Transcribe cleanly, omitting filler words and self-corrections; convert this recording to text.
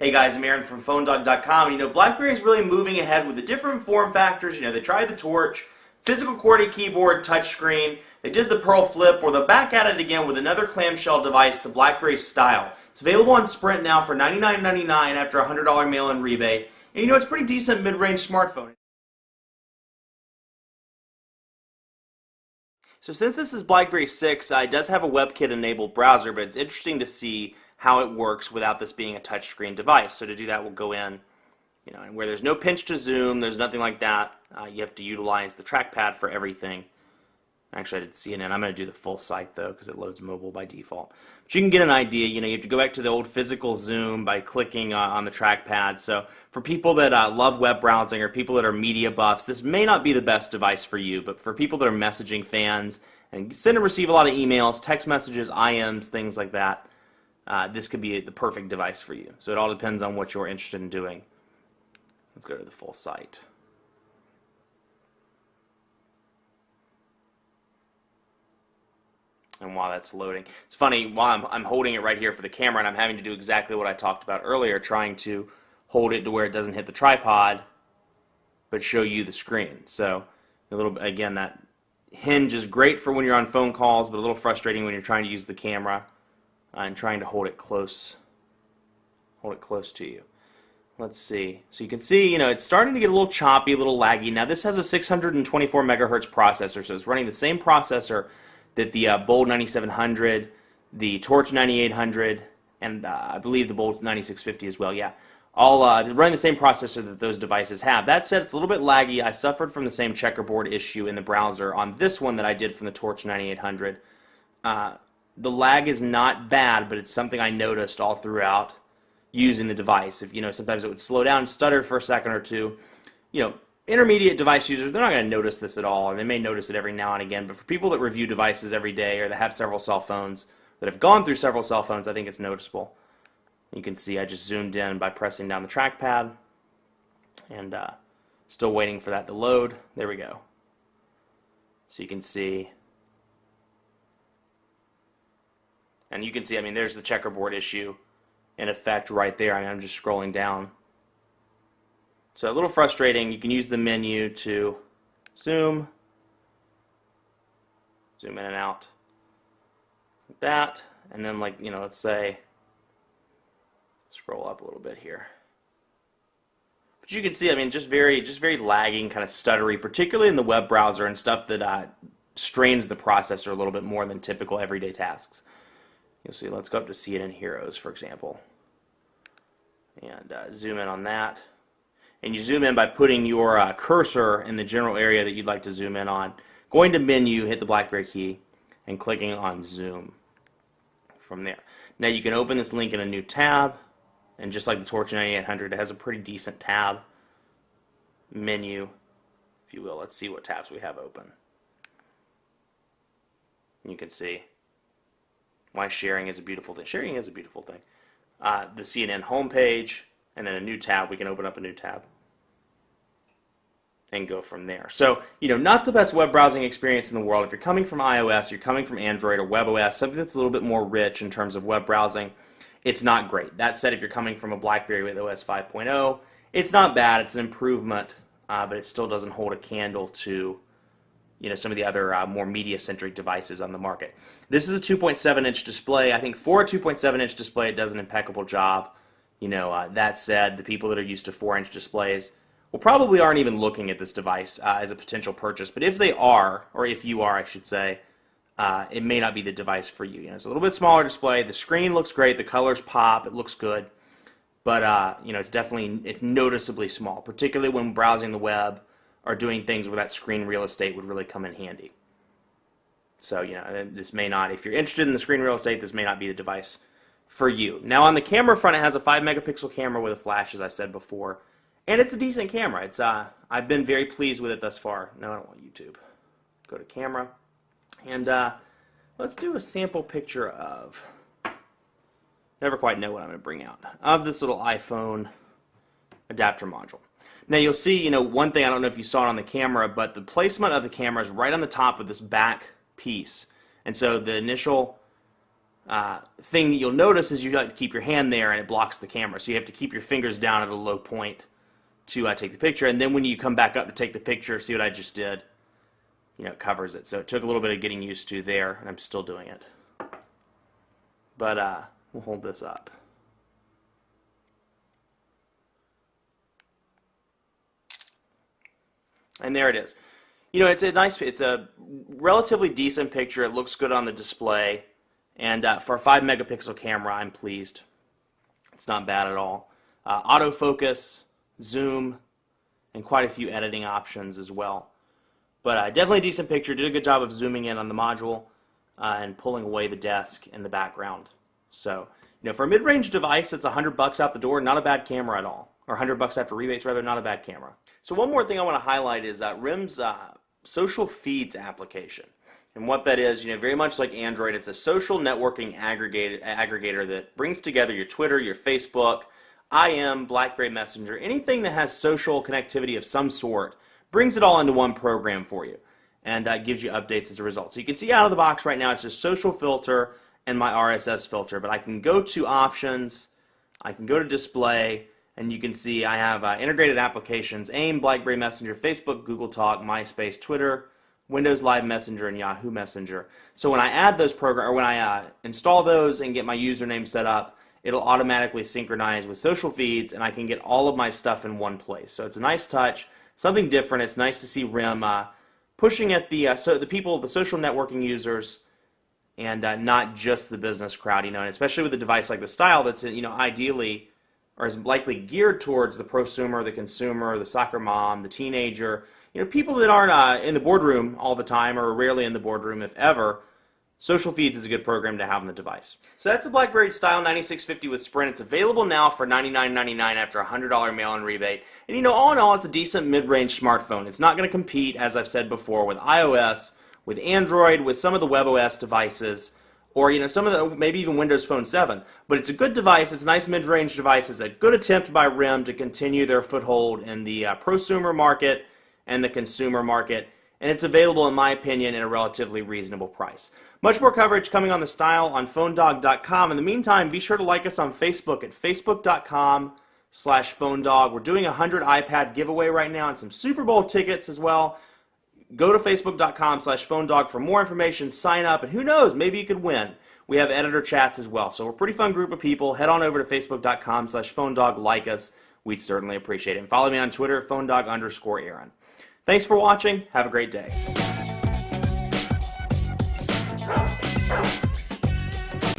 Hey guys, I'm Aaron from PhoneDog.com. BlackBerry is really moving ahead with the different form factors. They tried the Torch, physical QWERTY keyboard, touchscreen. They did the Pearl Flip, or they're back at it again with another clamshell device, the BlackBerry Style. It's available on Sprint now for $99.99 after a $100 mail-in rebate. And it's a pretty decent mid-range smartphone. So since this is BlackBerry 6, it does have a WebKit-enabled browser, but it's interesting to see how it works without this being a touchscreen device. So to do that, we'll go in, and where there's no pinch to zoom, there's nothing like that. You have to utilize the trackpad for everything. Actually, I did CNN. I'm going to do the full site, though, because it loads mobile by default. But you can get an idea. You have to go back to the old physical zoom by clicking on the trackpad. So for people that love web browsing or people that are media buffs, this may not be the best device for you. But for people that are messaging fans and send and receive a lot of emails, text messages, IMs, things like that, this could be the perfect device for you. So it all depends on what you're interested in doing. Let's go to the full site. And while that's loading, it's funny, while I'm holding it right here for the camera, and I'm having to do exactly what I talked about earlier, trying to hold it to where it doesn't hit the tripod, but show you the screen. So a little bit, again, that hinge is great for when you're on phone calls, but a little frustrating when you're trying to use the camera and trying to hold it close to you. Let's see. So you can see, it's starting to get a little choppy, a little laggy. Now this has a 624 megahertz processor, so it's running the same processor that the Bold 9700, the Torch 9800, and I believe the Bold 9650 as well. Yeah, all running the same processor that those devices have. That said, it's a little bit laggy. I suffered from the same checkerboard issue in the browser on this one that I did from the Torch 9800. The lag is not bad, but it's something I noticed all throughout using the device. If sometimes it would slow down and stutter for a second or two. Intermediate device users, they're not going to notice this at all, and they may notice it every now and again, but for people that review devices every day or that have several cell phones, that have gone through several cell phones, I think it's noticeable. You can see I just zoomed in by pressing down the trackpad, and still waiting for that to load. There we go. So you can see, and you can see, there's the checkerboard issue in effect right there. I'm just scrolling down. So a little frustrating. You can use the menu to zoom in and out like that, and then let's say scroll up a little bit here. But you can see, just very lagging, kind of stuttery, particularly in the web browser and stuff that strains the processor a little bit more than typical everyday tasks. You'll see. Let's go up to CNN Heroes, for example, and zoom in on that. And you zoom in by putting your cursor in the general area that you'd like to zoom in on. Going to menu, hit the BlackBerry key, and clicking on zoom from there. Now you can open this link in a new tab, and just like the Torch 9800, it has a pretty decent tab menu, if you will. Let's see what tabs we have open. You can see why sharing is a beautiful thing. Sharing is a beautiful thing. The CNN homepage, and then a new tab. We can open up a new tab and go from there. So, not the best web browsing experience in the world. If you're coming from iOS, you're coming from Android or WebOS, something that's a little bit more rich in terms of web browsing, it's not great. That said, if you're coming from a BlackBerry with OS 5.0, it's not bad. It's an improvement, but it still doesn't hold a candle to some of the other more media-centric devices on the market. This is a 2.7-inch display. I think for a 2.7-inch display, it does an impeccable job. That said, the people that are used to 4-inch displays probably aren't even looking at this device as a potential purchase. But if they are, or if you are, I should say, it may not be the device for you. It's a little bit smaller display. The screen looks great. The colors pop. It looks good. But it's noticeably small, particularly when browsing the web or doing things where that screen real estate would really come in handy. So this may not. If you're interested in the screen real estate, this may not be the device for you. Now on the camera front, it has a 5-megapixel camera with a flash, as I said before, and it's a decent camera. It's I've been very pleased with it thus far. No, I don't want YouTube. Go to camera, and let's do a sample picture of. Never quite know what I'm going to bring out of this little iPhone adapter module. Now you'll see, one thing, I don't know if you saw it on the camera, but the placement of the camera is right on the top of this back piece, and so the initial thing that you'll notice is you like to keep your hand there and it blocks the camera. So you have to keep your fingers down at a low point to take the picture. And then when you come back up to take the picture, see what I just did? It covers it. So it took a little bit of getting used to there, and I'm still doing it. But we'll hold this up. And there it is. It's a relatively decent picture. It looks good on the display. And for a 5 megapixel camera, I'm pleased. It's not bad at all. Autofocus, zoom, and quite a few editing options as well. But definitely a decent picture. Did a good job of zooming in on the module and pulling away the desk and the background. So, for a mid-range device, it's $100 out the door. Not a bad camera at all. Or $100 after rebates, rather, not a bad camera. So one more thing I want to highlight is RIM's social feeds application. And what that is, very much like Android, it's a social networking aggregator that brings together your Twitter, your Facebook, IM, BlackBerry Messenger, anything that has social connectivity of some sort, brings it all into one program for you and gives you updates as a result. So you can see out of the box right now, it's just social filter and my RSS filter, but I can go to options, I can go to display, and you can see I have integrated applications, AIM, BlackBerry Messenger, Facebook, Google Talk, MySpace, Twitter, Windows Live Messenger, and Yahoo Messenger. So when I add those when I install those and get my username set up, it'll automatically synchronize with social feeds, and I can get all of my stuff in one place. So it's a nice touch, something different. It's nice to see RIM pushing at the people, the social networking users, and not just the business crowd. And especially with a device like the Style, that's ideally or is likely geared towards the prosumer, the consumer, the soccer mom, the teenager, people that aren't in the boardroom all the time or rarely in the boardroom, if ever. Social Feeds is a good program to have on the device. So that's the BlackBerry Style 9650 with Sprint. It's available now for $99.99 after a $100 mail-in rebate. And all in all, it's a decent mid-range smartphone. It's not going to compete, as I've said before, with iOS, with Android, with some of the WebOS devices, or some of the maybe even Windows Phone 7. But it's a good device. It's a nice mid-range device. It's a good attempt by RIM to continue their foothold in the prosumer market and the consumer market. And it's available, in my opinion, at a relatively reasonable price. Much more coverage coming on the Style on PhoneDog.com. In the meantime, be sure to like us on Facebook at Facebook.com/PhoneDog. We're doing a 100 iPad giveaway right now and some Super Bowl tickets as well. Go to Facebook.com/PhoneDog for more information. Sign up, and who knows, maybe you could win. We have editor chats as well. So we're a pretty fun group of people. Head on over to Facebook.com/PhoneDog. Like us. We'd certainly appreciate it. And follow me on Twitter, PhoneDog_Aaron. Thanks for watching. Have a great day.